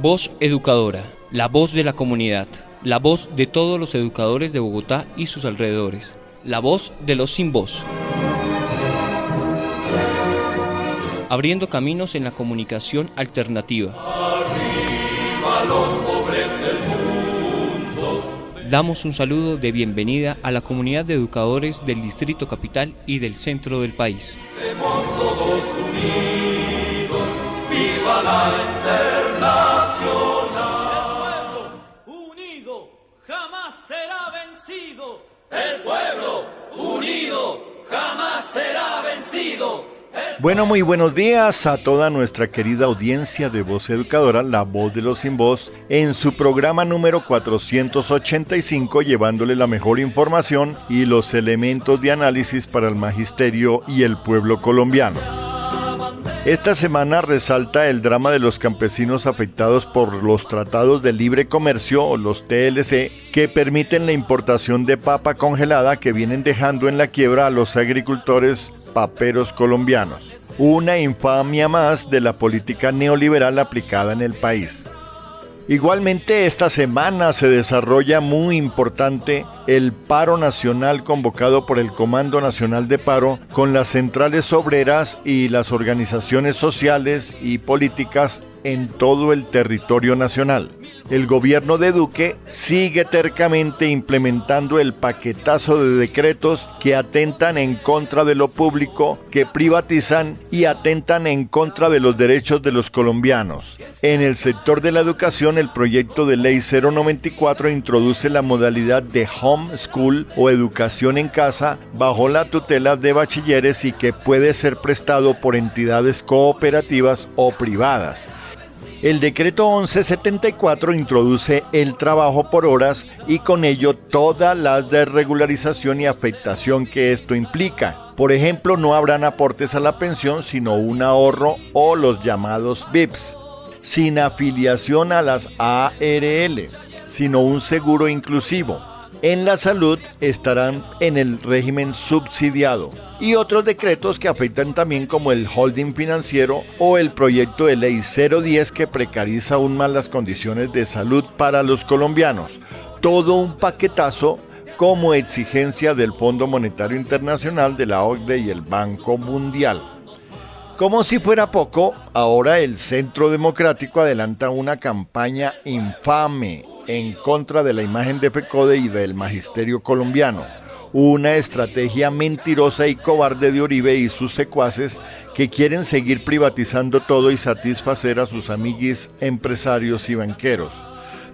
Voz educadora, la voz de la comunidad, la voz de todos los educadores de Bogotá y sus alrededores, la voz de los sin voz. Abriendo caminos en la comunicación alternativa. Arriba los pobres del mundo. Damos un saludo de bienvenida a la comunidad de educadores del Distrito Capital y del centro del país. Estemos todos unidos, viva la Internacional. El pueblo unido jamás será vencido. El pueblo unido jamás será vencido. Bueno, muy buenos días a toda nuestra querida audiencia de Voz Educadora, la voz de los sin voz, en su programa número 485, llevándole la mejor información y los elementos de análisis para el magisterio y el pueblo colombiano. Esta semana resalta el drama de los campesinos afectados por los tratados de libre comercio o los TLC que permiten la importación de papa congelada que vienen dejando en la quiebra a los agricultores paperos colombianos. Una infamia más de la política neoliberal aplicada en el país. Igualmente esta semana se desarrolla muy importante el paro nacional convocado por el Comando Nacional de Paro con las centrales obreras y las organizaciones sociales y políticas en todo el territorio nacional. El gobierno de Duque sigue tercamente implementando el paquetazo de decretos que atentan en contra de lo público, que privatizan y atentan en contra de los derechos de los colombianos. En el sector de la educación, el proyecto de ley 094 introduce la modalidad de home school o educación en casa bajo la tutela de bachilleres y que puede ser prestado por entidades cooperativas o privadas. El decreto 1174 introduce el trabajo por horas y con ello todas las desregularización y afectación que esto implica. Por ejemplo, no habrán aportes a la pensión sino un ahorro o los llamados VIPs, sin afiliación a las ARL, sino un seguro inclusivo. En la salud estarán en el régimen subsidiado. Y otros decretos que afectan también como el holding financiero o el proyecto de ley 010 que precariza aún más las condiciones de salud para los colombianos. Todo un paquetazo como exigencia del Fondo Monetario Internacional, de la OCDE y el Banco Mundial. Como si fuera poco, ahora el Centro Democrático adelanta una campaña infame en contra de la imagen de FECODE y del magisterio colombiano. Una estrategia mentirosa y cobarde de Uribe y sus secuaces que quieren seguir privatizando todo y satisfacer a sus amiguis empresarios y banqueros.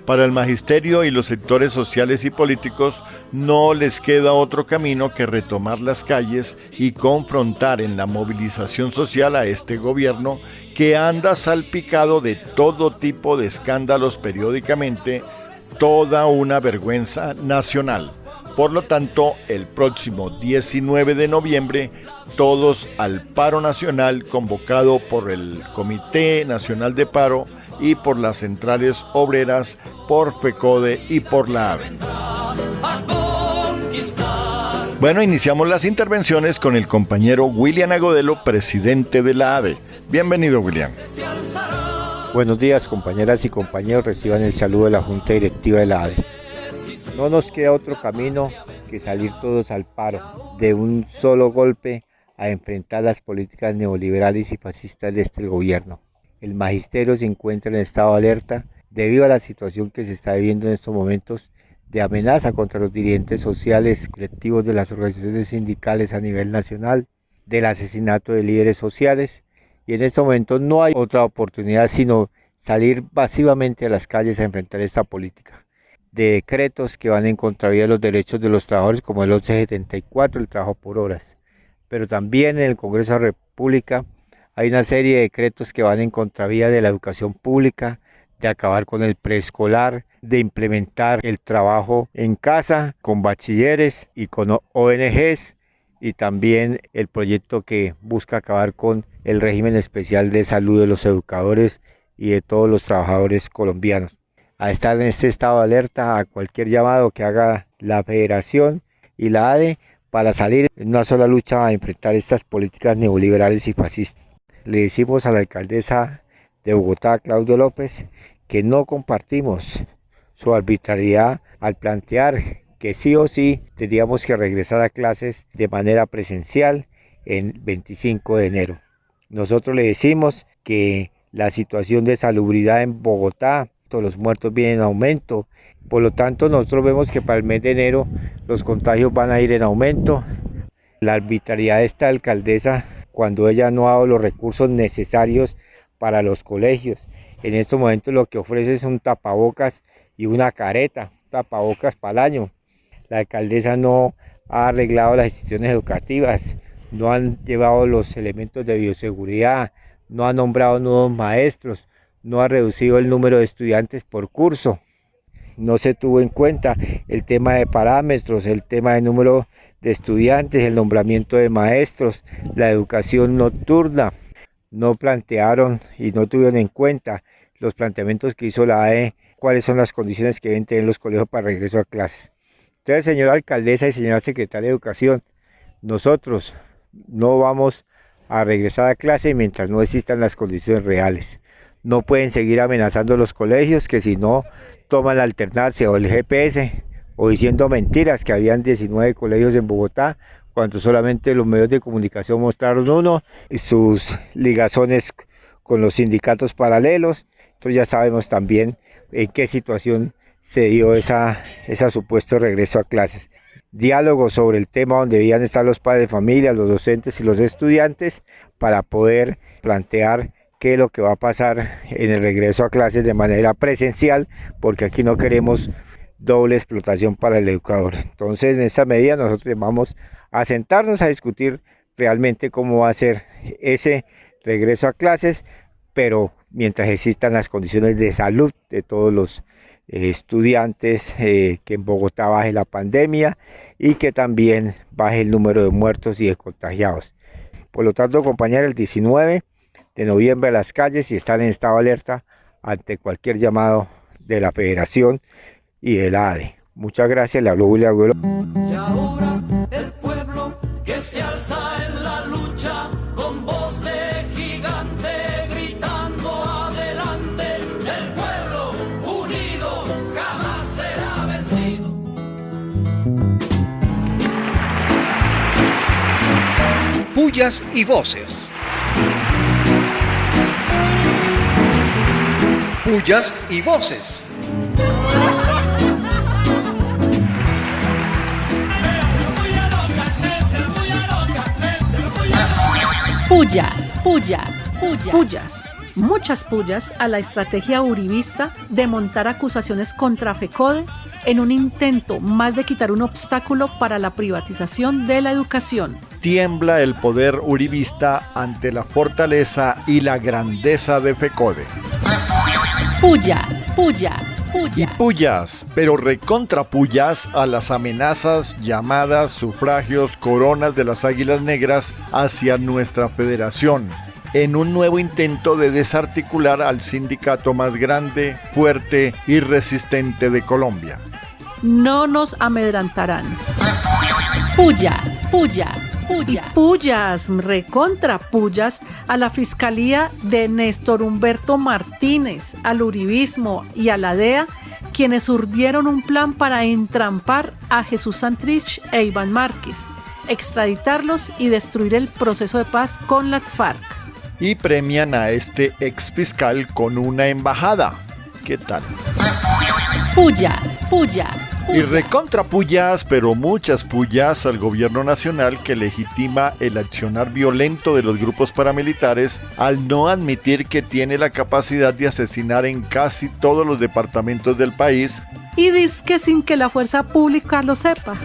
Para el magisterio y los sectores sociales y políticos no les queda otro camino que retomar las calles y confrontar en la movilización social a este gobierno que anda salpicado de todo tipo de escándalos periódicamente, toda una vergüenza nacional. Por lo tanto, el próximo 19 de noviembre, todos al paro nacional convocado por el Comité Nacional de Paro y por las centrales obreras, por FECODE y por la AVE. Bueno, iniciamos las intervenciones con el compañero William Agodelo, presidente de la AVE. Bienvenido, William. Buenos días, compañeras y compañeros, reciban el saludo de la Junta Directiva de la AVE. No nos queda otro camino que salir todos al paro, de un solo golpe a enfrentar las políticas neoliberales y fascistas de este gobierno. El magisterio se encuentra en estado de alerta debido a la situación que se está viviendo en estos momentos de amenaza contra los dirigentes sociales colectivos de las organizaciones sindicales a nivel nacional, del asesinato de líderes sociales, y en estos momentos no hay otra oportunidad sino salir masivamente a las calles a enfrentar esta política de decretos que van en contravía de los derechos de los trabajadores, como el 1174, el trabajo por horas. Pero también en el Congreso de la República hay una serie de decretos que van en contravía de la educación pública, de acabar con el preescolar, de implementar el trabajo en casa con bachilleres y con ONGs, y también el proyecto que busca acabar con el régimen especial de salud de los educadores y de todos los trabajadores colombianos. A estar en este estado de alerta a cualquier llamado que haga la Federación y la ADE para salir en una sola lucha a enfrentar estas políticas neoliberales y fascistas. Le decimos a la alcaldesa de Bogotá, Claudia López, que no compartimos su arbitrariedad al plantear que sí o sí tendríamos que regresar a clases de manera presencial el 25 de enero. Nosotros le decimos que la situación de salubridad en Bogotá, todos los muertos vienen en aumento, por lo tanto nosotros vemos que para el mes de enero los contagios van a ir en aumento. La arbitrariedad de esta alcaldesa, cuando ella no ha dado los recursos necesarios para los colegios, en estos momentos lo que ofrece es un tapabocas y una careta, tapabocas para el año. La alcaldesa no ha arreglado las instituciones educativas, no han llevado los elementos de bioseguridad, no ha nombrado nuevos maestros, no ha reducido el número de estudiantes por curso. No se tuvo en cuenta el tema de parámetros, el tema de número de estudiantes, el nombramiento de maestros, la educación nocturna. No plantearon y no tuvieron en cuenta los planteamientos que hizo la AE, cuáles son las condiciones que deben tener los colegios para regreso a clases. Entonces, señora alcaldesa y señora secretaria de Educación, nosotros no vamos a regresar a clase mientras no existan las condiciones reales. No pueden seguir amenazando a los colegios que si no toman la alternancia o el GPS o diciendo mentiras que habían 19 colegios en Bogotá cuando solamente los medios de comunicación mostraron uno y sus ligazones con los sindicatos paralelos. Entonces ya sabemos también en qué situación se dio esa supuesto regreso a clases. Diálogo sobre el tema donde debían estar los padres de familia, los docentes y los estudiantes para poder plantear qué es lo que va a pasar en el regreso a clases de manera presencial, porque aquí no queremos doble explotación para el educador. Entonces, en esa medida nosotros vamos a sentarnos a discutir realmente cómo va a ser ese regreso a clases, pero mientras existan las condiciones de salud de todos los estudiantes, que en Bogotá baje la pandemia y que también baje el número de muertos y de contagiados. Por lo tanto, acompañar el 19 de noviembre a las calles y estar en estado de alerta ante cualquier llamado de la Federación y de la ADE. Muchas gracias, le habló William Agüero. Y ahora el pueblo que se alza en la lucha con voz de gigante gritando adelante. El pueblo unido jamás será vencido. Pullas y voces. Pullas y voces. Pullas, muchas pullas a la estrategia uribista de montar acusaciones contra FECODE en un intento más de quitar un obstáculo para la privatización de la educación. Tiembla el poder uribista ante la fortaleza y la grandeza de FECODE. Y pullas, pero recontrapullas a las amenazas, llamadas, sufragios, coronas de las águilas negras hacia nuestra federación, en un nuevo intento de desarticular al sindicato más grande, fuerte y resistente de Colombia. No nos amedrantarán. Pullas, recontrapullas a la Fiscalía de Néstor Humberto Martínez, al uribismo y a la DEA, quienes urdieron un plan para entrampar a Jesús Santrich e Iván Márquez, extraditarlos y destruir el proceso de paz con las FARC. Y premian a este exfiscal con una embajada. ¿Qué tal? Pullas. Y recontrapullas, pero muchas pullas al gobierno nacional que legitima el accionar violento de los grupos paramilitares al no admitir que tiene la capacidad de asesinar en casi todos los departamentos del país. Y dizque sin que la fuerza pública lo sepa.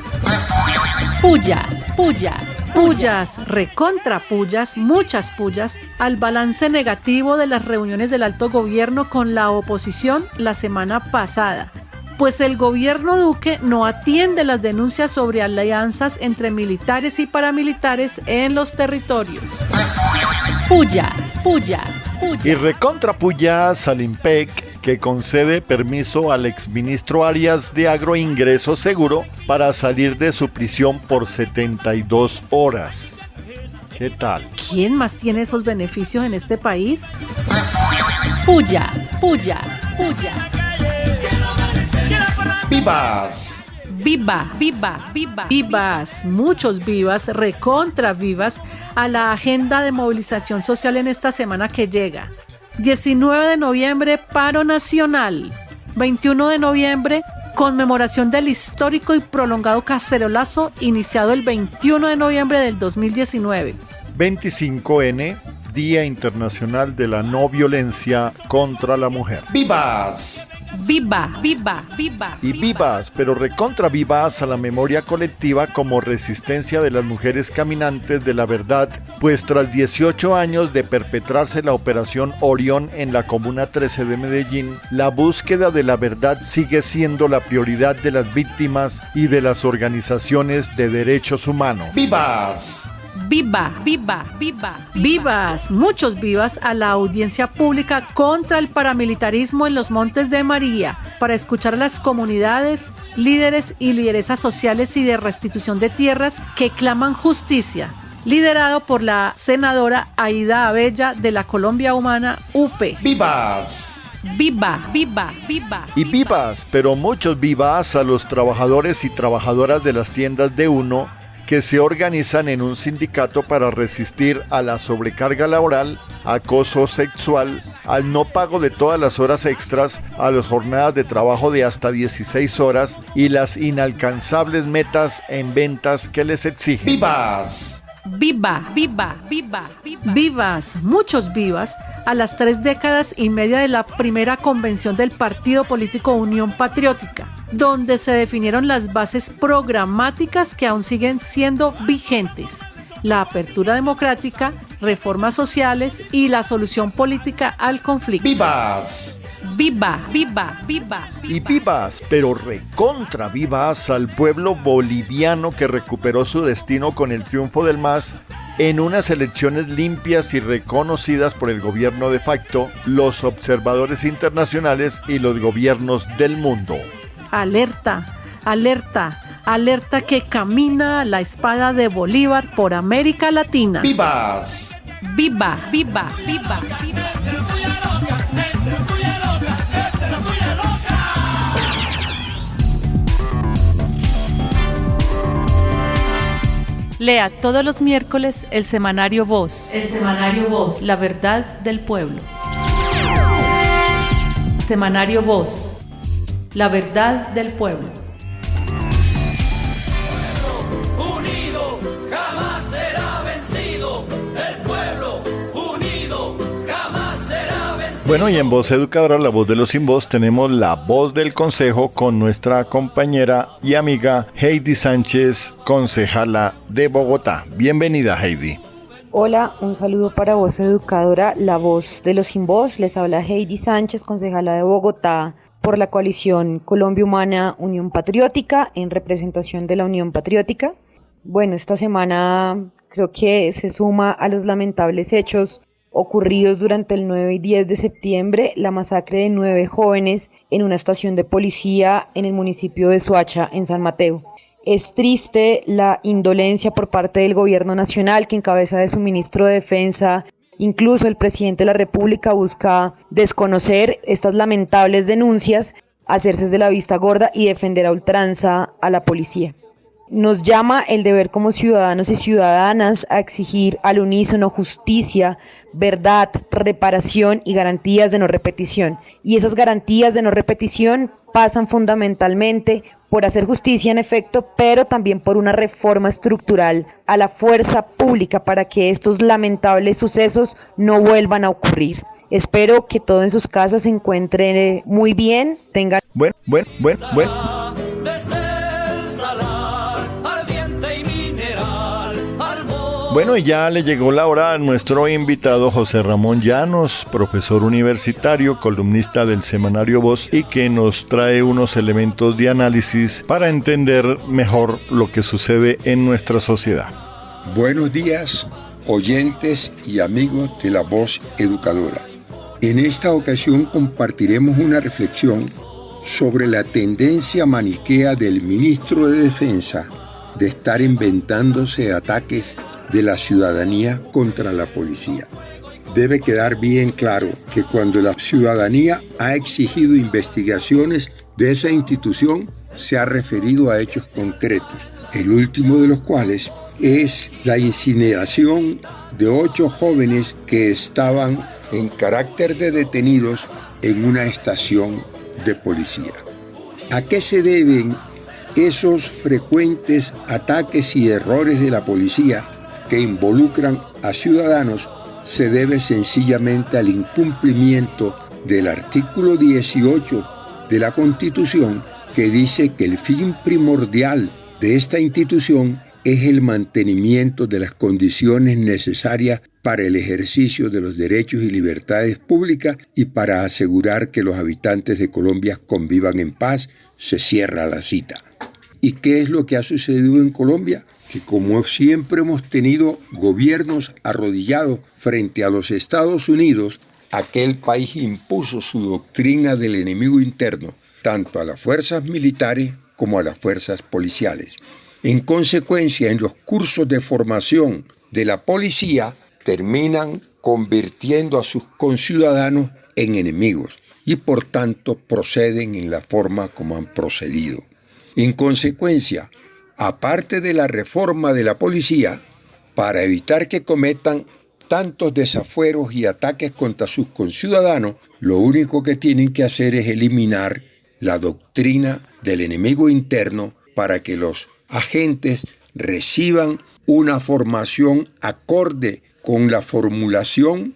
Pullas, recontrapullas, muchas pullas al balance negativo de las reuniones del alto gobierno con la oposición la semana pasada. Pues el gobierno Duque no atiende las denuncias sobre alianzas entre militares y paramilitares en los territorios. Pullas. Y recontrapullas al IMPEC, que concede permiso al exministro Arias de Agroingreso Seguro para salir de su prisión por 72 horas. ¿Qué tal? ¿Quién más tiene esos beneficios en este país? Pullas, pullas, pullas. Vivas. Viva, viva, viva. Vivas, muchos vivas, recontra vivas a la agenda de movilización social en esta semana que llega. 19 de noviembre, paro nacional. 21 de noviembre, conmemoración del histórico y prolongado cacerolazo iniciado el 21 de noviembre del 2019. 25N, Día Internacional de la No Violencia contra la Mujer. Vivas. Viva, viva, viva. Y vivas, pero recontra vivas a la memoria colectiva como resistencia de las mujeres caminantes de la verdad, pues tras 18 años de perpetrarse la Operación Orión en la Comuna 13 de Medellín, la búsqueda de la verdad sigue siendo la prioridad de las víctimas y de las organizaciones de derechos humanos. Vivas. Viva, viva, viva. Vivas, muchos vivas a la audiencia pública contra el paramilitarismo en los Montes de María para escuchar a las comunidades, líderes y lideresas sociales y de restitución de tierras que claman justicia, liderado por la senadora Aida Abella de la Colombia Humana UP. Vivas. Viva, viva, viva. Y vivas, pero muchos vivas a los trabajadores y trabajadoras de las tiendas de Uno que se organizan en un sindicato para resistir a la sobrecarga laboral, acoso sexual, al no pago de todas las horas extras, a las jornadas de trabajo de hasta 16 horas y las inalcanzables metas en ventas que les exigen. Vivas. Viva, viva, viva, viva. Vivas, muchos vivas, a las 3 décadas y media de la primera convención del partido político Unión Patriótica, donde se definieron las bases programáticas que aún siguen siendo vigentes: la apertura democrática, reformas sociales y la solución política al conflicto. Vivas. Viva, viva, viva, viva. Y vivas, pero recontra vivas al pueblo boliviano que recuperó su destino con el triunfo del MAS en unas elecciones limpias y reconocidas por el gobierno de facto, los observadores internacionales y los gobiernos del mundo. Alerta, alerta, alerta que camina la espada de Bolívar por América Latina. Vivas. Viva, viva, viva, viva. Lea todos los miércoles el semanario Voz. El semanario Voz. La verdad del pueblo. Semanario Voz. La verdad del pueblo. Unido jamás será vencido. El pueblo unido jamás será vencido. Bueno, y en Voz Educadora, la voz de los sin voz, tenemos la voz del consejo con nuestra compañera y amiga Heidi Sánchez, concejala de Bogotá. Bienvenida, Heidi. Hola, un saludo para Voz Educadora, la voz de los sin voz. Les habla Heidi Sánchez, concejala de Bogotá, por la coalición Colombia Humana Unión Patriótica, en representación de la Unión Patriótica. Bueno, esta semana creo que se suma a los lamentables hechos ocurridos durante el 9 y 10 de septiembre, la masacre de 9 jóvenes en una estación de policía en el municipio de Soacha, en San Mateo. Es triste la indolencia por parte del gobierno nacional, que en cabeza de su ministro de Defensa, incluso el presidente de la República, busca desconocer estas lamentables denuncias, hacerse de la vista gorda y defender a ultranza a la policía. Nos llama el deber como ciudadanos y ciudadanas a exigir al unísono justicia, verdad, reparación y garantías de no repetición. Y esas garantías de no repetición pasan fundamentalmente por hacer justicia en efecto, pero también por una reforma estructural a la fuerza pública para que estos lamentables sucesos no vuelvan a ocurrir. Espero que todos en sus casas se encuentren muy bien, tengan... Bueno. Bueno, y ya le llegó la hora a nuestro invitado José Ramón Llanos, profesor universitario, columnista del semanario Voz, y que nos trae unos elementos de análisis para entender mejor lo que sucede en nuestra sociedad. Buenos días, oyentes y amigos de la Voz Educadora. En esta ocasión compartiremos una reflexión sobre la tendencia maniquea del ministro de Defensa de estar inventándose ataques de la ciudadanía contra la policía. debe quedar bien claro que cuando la ciudadanía ha exigido investigaciones de esa institución, se ha referido a hechos concretos, el último de los cuales es la incineración de 8 jóvenes que estaban en carácter de detenidos en una estación de policía. ¿A qué se deben esos frecuentes ataques y errores de la policía que involucran a ciudadanos? Se debe sencillamente al incumplimiento del artículo 18 de la Constitución, que dice que el fin primordial de esta institución es el mantenimiento de las condiciones necesarias para el ejercicio de los derechos y libertades públicas y para asegurar que los habitantes de Colombia convivan en paz. Se cierra la cita. ¿Y qué es lo que ha sucedido en Colombia? Que como siempre hemos tenido gobiernos arrodillados frente a los Estados Unidos, aquel país impuso su doctrina del enemigo interno, tanto a las fuerzas militares como a las fuerzas policiales. En consecuencia, en los cursos de formación de la policía, terminan convirtiendo a sus conciudadanos en enemigos y por tanto proceden en la forma como han procedido. En consecuencia, aparte de la reforma de la policía, para evitar que cometan tantos desafueros y ataques contra sus conciudadanos, lo único que tienen que hacer es eliminar la doctrina del enemigo interno para que los agentes reciban una formación acorde con la formulación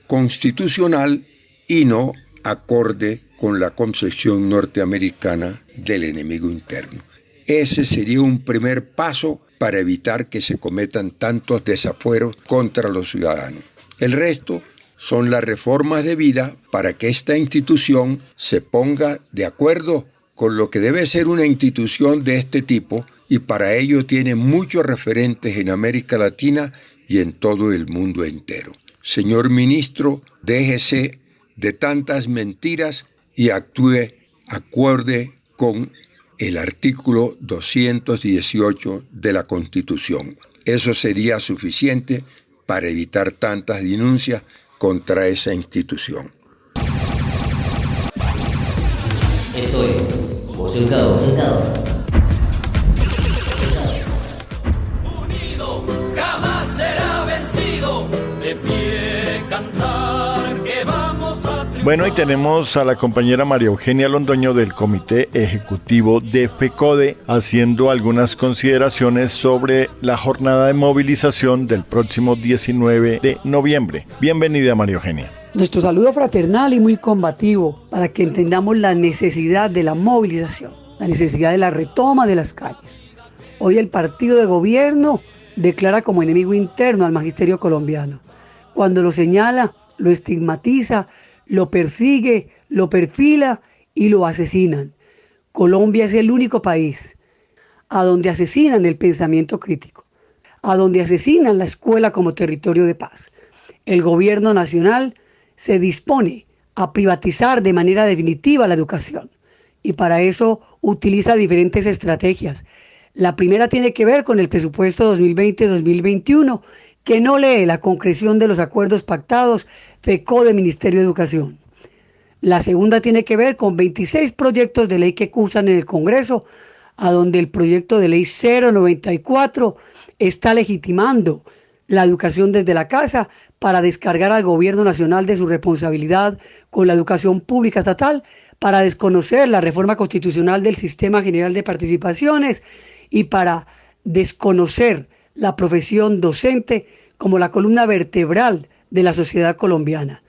constitucional y no acorde con la concepción norteamericana del enemigo interno. Ese sería un primer paso para evitar que se cometan tantos desafueros contra los ciudadanos. El resto son las reformas de vida para que esta institución se ponga de acuerdo con lo que debe ser una institución de este tipo, y para ello tiene muchos referentes en América Latina y en todo el mundo entero. Señor ministro, déjese de tantas mentiras y actúe acorde con el artículo 218 de la Constitución. Eso sería suficiente para evitar tantas denuncias contra esa institución. Esto es Voz Educadora. Unido jamás será vencido, de pie cantar que vamos a triunfar. Bueno, y tenemos a la compañera María Eugenia Londoño del Comité Ejecutivo de FECODE haciendo algunas consideraciones sobre la jornada de movilización del próximo 19 de noviembre. Bienvenida, María Eugenia. Nuestro saludo fraternal y muy combativo para que entendamos la necesidad de la movilización, la necesidad de la retoma de las calles. Hoy el partido de gobierno declara como enemigo interno al magisterio colombiano, cuando lo señala, lo estigmatiza, lo persigue, lo perfila y lo asesinan. Colombia es el único país a donde asesinan el pensamiento crítico, a donde asesinan la escuela como territorio de paz. El gobierno nacional se dispone a privatizar de manera definitiva la educación y para eso utiliza diferentes estrategias. La primera tiene que ver con el presupuesto 2020-2021, que no lee la concreción de los acuerdos pactados FECODE Ministerio de Educación. La segunda tiene que ver con 26 proyectos de ley que cursan en el Congreso, a donde el proyecto de ley 094 está legitimando la educación desde la casa para descargar al gobierno nacional de su responsabilidad con la educación pública estatal, para desconocer la reforma constitucional del Sistema General de Participaciones y para desconocer la profesión docente como la columna vertebral de la sociedad colombiana.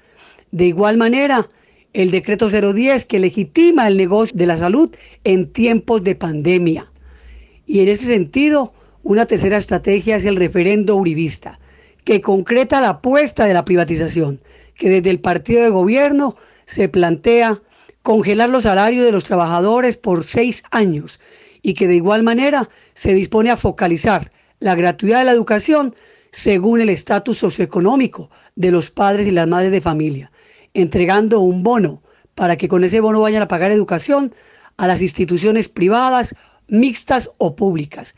De igual manera, el decreto 010 que legitima el negocio de la salud en tiempos de pandemia. Y en ese sentido, una tercera estrategia es el referendo uribista, que concreta la apuesta de la privatización, que desde el partido de gobierno se plantea congelar los salarios de los trabajadores por 6 años y que de igual manera se dispone a focalizar la gratuidad de la educación según el estatus socioeconómico de los padres y las madres de familia, entregando un bono para que con ese bono vayan a pagar educación a las instituciones privadas, mixtas o públicas.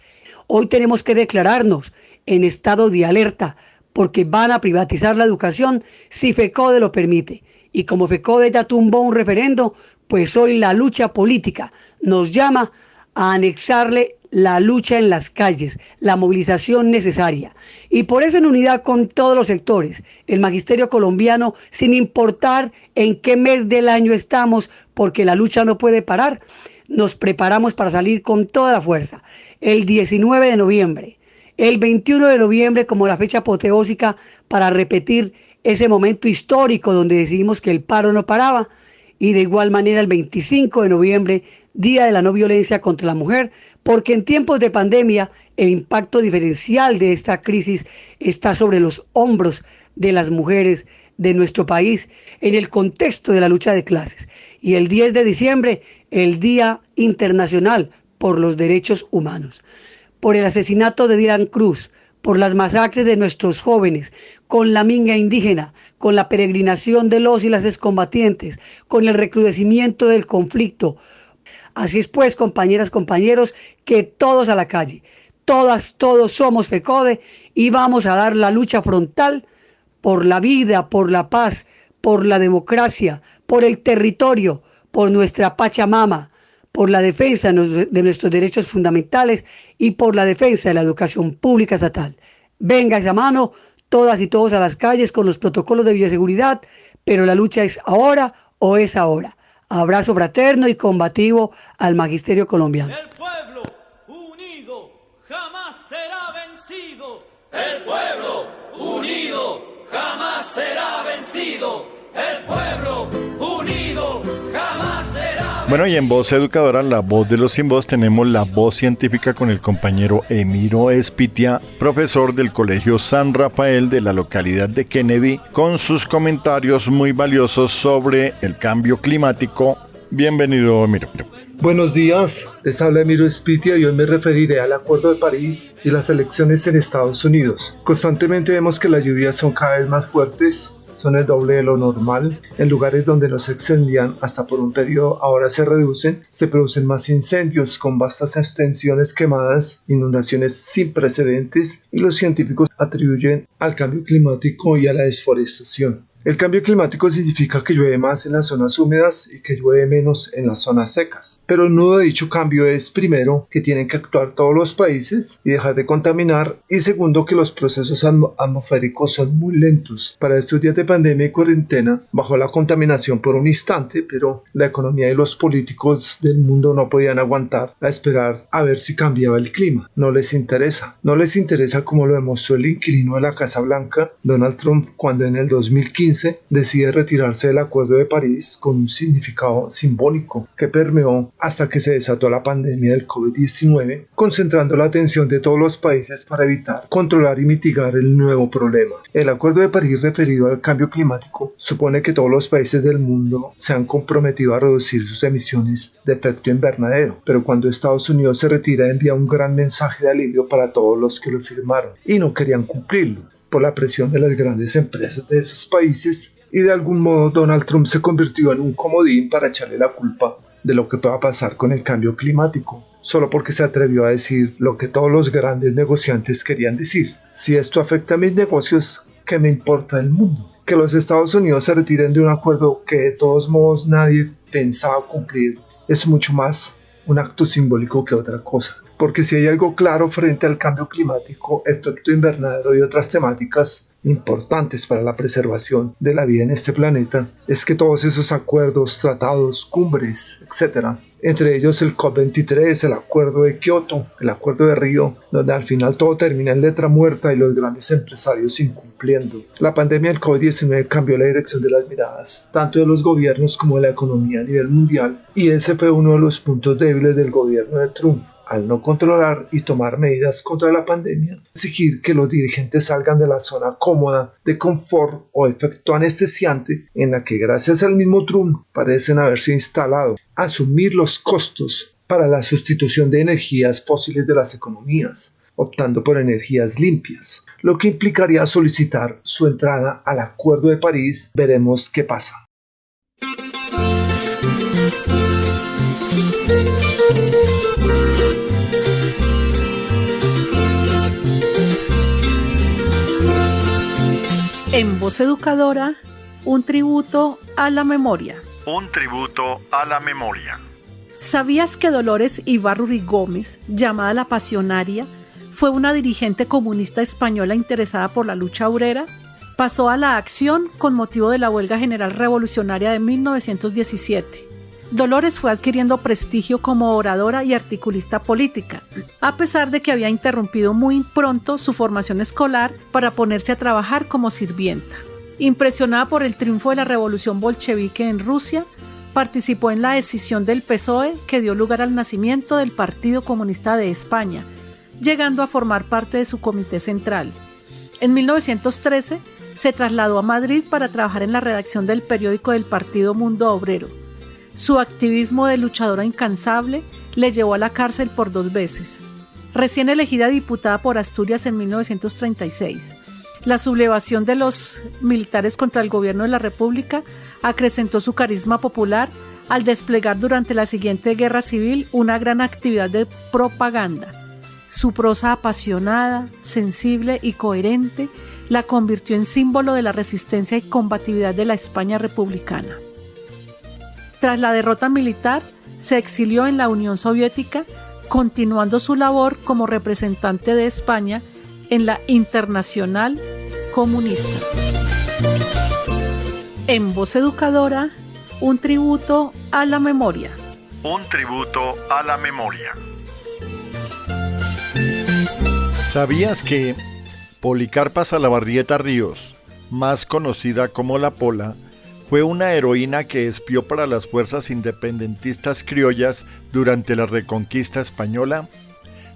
Hoy tenemos que declararnos en estado de alerta porque van a privatizar la educación si FECODE lo permite. Y como FECODE ya tumbó un referendo, pues hoy la lucha política nos llama a anexarle la lucha en las calles, la movilización necesaria. Y por eso, en unidad con todos los sectores, el magisterio colombiano, sin importar en qué mes del año estamos, porque la lucha no puede parar, nos preparamos para salir con toda la fuerza. El 19 de noviembre, el 21 de noviembre como la fecha apoteósica para repetir ese momento histórico donde decidimos que el paro no paraba, y de igual manera el 25 de noviembre, Día de la No Violencia contra la Mujer, porque en tiempos de pandemia el impacto diferencial de esta crisis está sobre los hombros de las mujeres de nuestro país en el contexto de la lucha de clases. Y el 10 de diciembre, el Día Internacional por los Derechos Humanos. Por el asesinato de Dylan Cruz, por las masacres de nuestros jóvenes, con la minga indígena, con la peregrinación de los y las excombatientes, con el recrudecimiento del conflicto. Así es pues, compañeras, compañeros, que todos a la calle, todas, todos somos FECODE y vamos a dar la lucha frontal por la vida, por la paz, por la democracia, por el territorio, por nuestra Pachamama, por la defensa de nuestros derechos fundamentales y por la defensa de la educación pública estatal. Venga esa mano, todas y todos a las calles con los protocolos de bioseguridad, pero la lucha es ahora o es ahora. Abrazo fraterno y combativo al magisterio colombiano. El pueblo unido jamás será vencido. El pueblo unido jamás será vencido. El pueblo unido jamás será vencido. Bueno, y en Voz Educadora, la voz de los sin voz, tenemos la voz científica con el compañero Emiro Espitia, profesor del Colegio San Rafael de la localidad de Kennedy, con sus comentarios muy valiosos sobre el cambio climático. Bienvenido, Emiro. Buenos días, les habla Emiro Espitia y hoy me referiré al Acuerdo de París y las elecciones en Estados Unidos. Constantemente vemos que las lluvias son cada vez más fuertes, son el doble de lo normal. En lugares donde no se extendían hasta por un periodo, ahora se reducen. Se producen más incendios con vastas extensiones quemadas, inundaciones sin precedentes, y los científicos atribuyen al cambio climático y a la desforestación. El cambio climático significa que llueve más en las zonas húmedas y que llueve menos en las zonas secas. Pero el nudo de dicho cambio es, primero, que tienen que actuar todos los países y dejar de contaminar, y segundo, que los procesos atmosféricos son muy lentos. Para estos días de pandemia y cuarentena, bajó la contaminación por un instante, pero la economía y los políticos del mundo no podían aguantar a esperar a ver si cambiaba el clima. No les interesa. No les interesa, como lo demostró el inquilino de la Casa Blanca, Donald Trump, cuando en el 2015 decide retirarse del Acuerdo de París con un significado simbólico que permeó hasta que se desató la pandemia del COVID-19, concentrando la atención de todos los países para evitar, controlar y mitigar el nuevo problema. El Acuerdo de París referido al cambio climático supone que todos los países del mundo se han comprometido a reducir sus emisiones de efecto invernadero, pero cuando Estados Unidos se retira envía un gran mensaje de alivio para todos los que lo firmaron y no querían cumplirlo por la presión de las grandes empresas de esos países, y de algún modo Donald Trump se convirtió en un comodín para echarle la culpa de lo que pueda pasar con el cambio climático, solo porque se atrevió a decir lo que todos los grandes negociantes querían decir: si esto afecta a mis negocios, ¿qué me importa el mundo? Que los Estados Unidos se retiren de un acuerdo que de todos modos nadie pensaba cumplir es mucho más un acto simbólico que otra cosa. Porque si hay algo claro frente al cambio climático, efecto invernadero y otras temáticas importantes para la preservación de la vida en este planeta, es que todos esos acuerdos, tratados, cumbres, etc., entre ellos el COP23, el Acuerdo de Kioto, el Acuerdo de Río, donde al final todo termina en letra muerta y los grandes empresarios incumpliendo. La pandemia del COVID-19 cambió la dirección de las miradas, tanto de los gobiernos como de la economía a nivel mundial, y ese fue uno de los puntos débiles del gobierno de Trump. Al no controlar y tomar medidas contra la pandemia, exigir que los dirigentes salgan de la zona cómoda de confort o efecto anestesiante en la que gracias al mismo Trump parecen haberse instalado, asumir los costos para la sustitución de energías fósiles de las economías, optando por energías limpias, lo que implicaría solicitar su entrada al Acuerdo de París. Veremos qué pasa. Voz Educadora, un tributo a la memoria. Un tributo a la memoria. ¿Sabías que Dolores Ibarruri Gómez, llamada la Pasionaria, fue una dirigente comunista española interesada por la lucha obrera? Pasó a la acción con motivo de la huelga general revolucionaria de 1917. Dolores fue adquiriendo prestigio como oradora y articulista política, a pesar de que había interrumpido muy pronto su formación escolar para ponerse a trabajar como sirvienta. Impresionada por el triunfo de la revolución bolchevique en Rusia, participó en la decisión del PSOE que dio lugar al nacimiento del Partido Comunista de España, llegando a formar parte de su comité central. En 1913 se trasladó a Madrid para trabajar en la redacción del periódico del Partido Mundo Obrero. Su activismo de luchadora incansable le llevó a la cárcel por 2 veces. Recién elegida diputada por Asturias en 1936, la sublevación de los militares contra el gobierno de la República acrecentó su carisma popular al desplegar durante la siguiente guerra civil una gran actividad de propaganda. Su prosa apasionada, sensible y coherente la convirtió en símbolo de la resistencia y combatividad de la España republicana. Tras la derrota militar, se exilió en la Unión Soviética, continuando su labor como representante de España en la Internacional Comunista. En Voz Educadora, un tributo a la memoria. Un tributo a la memoria. ¿Sabías que Policarpa Salabarrieta Ríos, más conocida como La Pola, fue una heroína que espió para las fuerzas independentistas criollas durante la Reconquista española?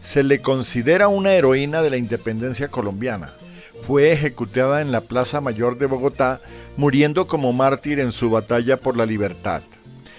Se le considera una heroína de la independencia colombiana. Fue ejecutada en la Plaza Mayor de Bogotá, muriendo como mártir en su batalla por la libertad.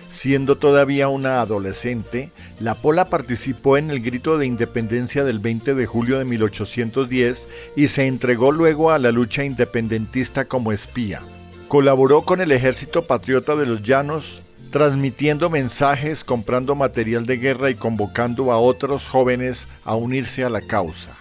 Siendo todavía una adolescente, La Pola participó en el grito de independencia del 20 de julio de 1810 y se entregó luego a la lucha independentista como espía. Colaboró con el Ejército Patriota de los Llanos, transmitiendo mensajes, comprando material de guerra y convocando a otros jóvenes a unirse a la causa.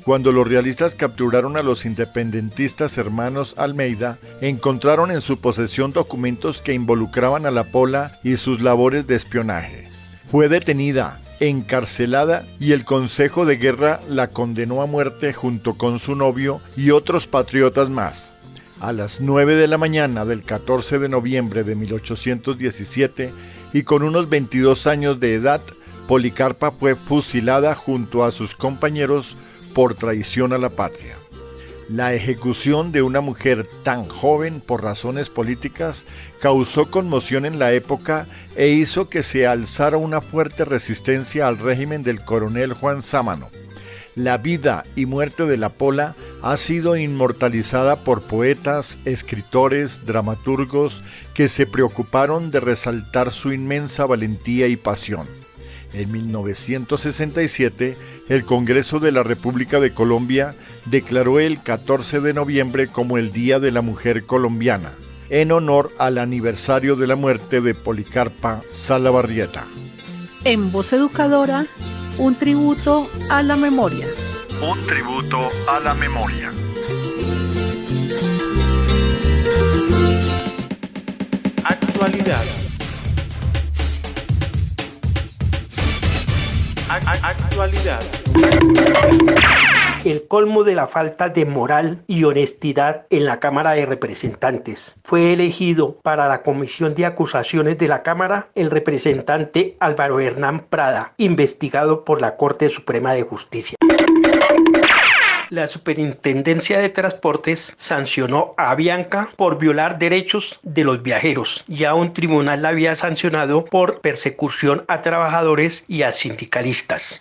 Cuando los realistas capturaron a los independentistas hermanos Almeida, encontraron en su posesión documentos que involucraban a La Pola y sus labores de espionaje. Fue detenida, encarcelada y el Consejo de Guerra la condenó a muerte junto con su novio y otros patriotas más. A las 9 de la mañana del 14 de noviembre de 1817 y con unos 22 años de edad, Policarpa fue fusilada junto a sus compañeros por traición a la patria. La ejecución de una mujer tan joven por razones políticas causó conmoción en la época e hizo que se alzara una fuerte resistencia al régimen del coronel Juan Sámano. La vida y muerte de La Pola ha sido inmortalizada por poetas, escritores, dramaturgos que se preocuparon de resaltar su inmensa valentía y pasión. En 1967, el Congreso de la República de Colombia declaró el 14 de noviembre como el Día de la Mujer Colombiana, en honor al aniversario de la muerte de Policarpa Salabarrieta. En Voz Educadora, un tributo a la memoria. Un tributo a la memoria. Actualidad. Actualidad. El colmo de la falta de moral y honestidad en la Cámara de Representantes. Fue elegido para la Comisión de Acusaciones de la Cámara el representante Álvaro Hernán Prada, investigado por la Corte Suprema de Justicia. La Superintendencia de Transportes sancionó a Avianca por violar derechos de los viajeros. Ya un tribunal la había sancionado por persecución a trabajadores y a sindicalistas.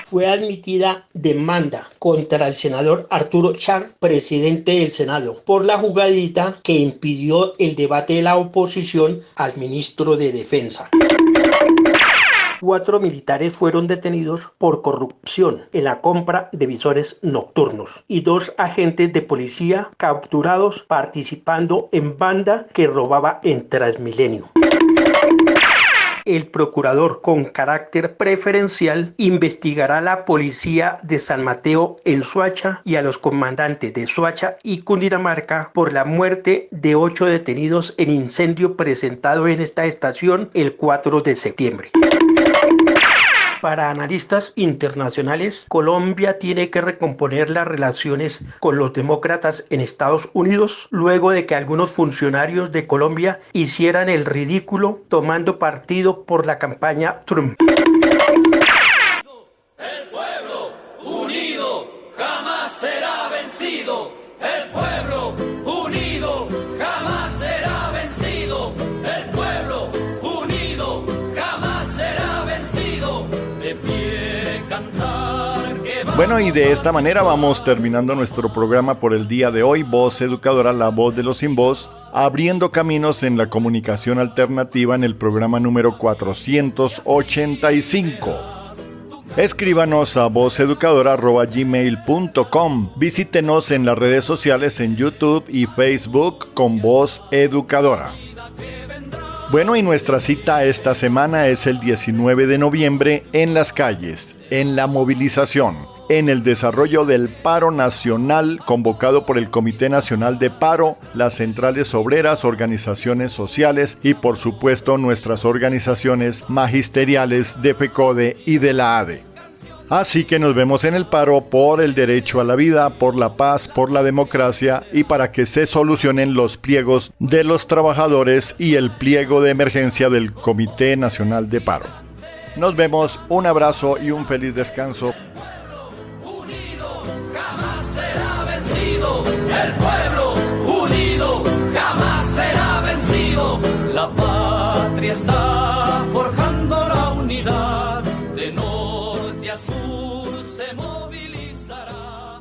Fue admitida demanda contra el senador Arturo Char, presidente del Senado, por la jugadita que impidió el debate de la oposición al ministro de Defensa. 4 militares fueron detenidos por corrupción en la compra de visores nocturnos y 2 agentes de policía capturados participando en banda que robaba en Transmilenio. El procurador con carácter preferencial investigará a la policía de San Mateo en Soacha y a los comandantes de Soacha y Cundinamarca por la muerte de 8 detenidos en incendio presentado en esta estación el 4 de septiembre. Para analistas internacionales, Colombia tiene que recomponer las relaciones con los demócratas en Estados Unidos luego de que algunos funcionarios de Colombia hicieran el ridículo tomando partido por la campaña Trump. El pueblo unido jamás será vencido. El pueblo unido jamás será vencido. El pueblo unido jamás será vencido. De pie cantar que va. Bueno, y de esta manera vamos terminando nuestro programa por el día de hoy. Voz Educadora, la voz de los sin voz, abriendo caminos en la comunicación alternativa en el programa número 485. Escríbanos a vozeducadora@gmail.com. Visítenos en las redes sociales en YouTube y Facebook con Voz Educadora. Bueno, y nuestra cita esta semana es el 19 de noviembre en las calles, en la movilización, en el desarrollo del paro nacional convocado por el Comité Nacional de Paro, las centrales obreras, organizaciones sociales y por supuesto nuestras organizaciones magisteriales de FECODE y de la ADE. Así que nos vemos en el paro por el derecho a la vida, por la paz, por la democracia y para que se solucionen los pliegos de los trabajadores y el pliego de emergencia del Comité Nacional de Paro. Nos vemos, un abrazo y un feliz descanso. El pueblo unido jamás será vencido. La patria está forjando la unidad. De norte a sur se movilizará.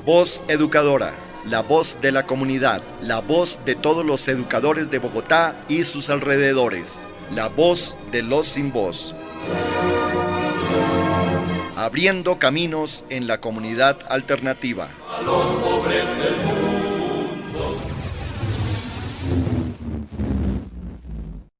Voz Educadora, la voz de la comunidad, la voz de todos los educadores de Bogotá y sus alrededores, la voz de los sin voz. Abriendo caminos en la comunidad alternativa. A los pobres del mundo.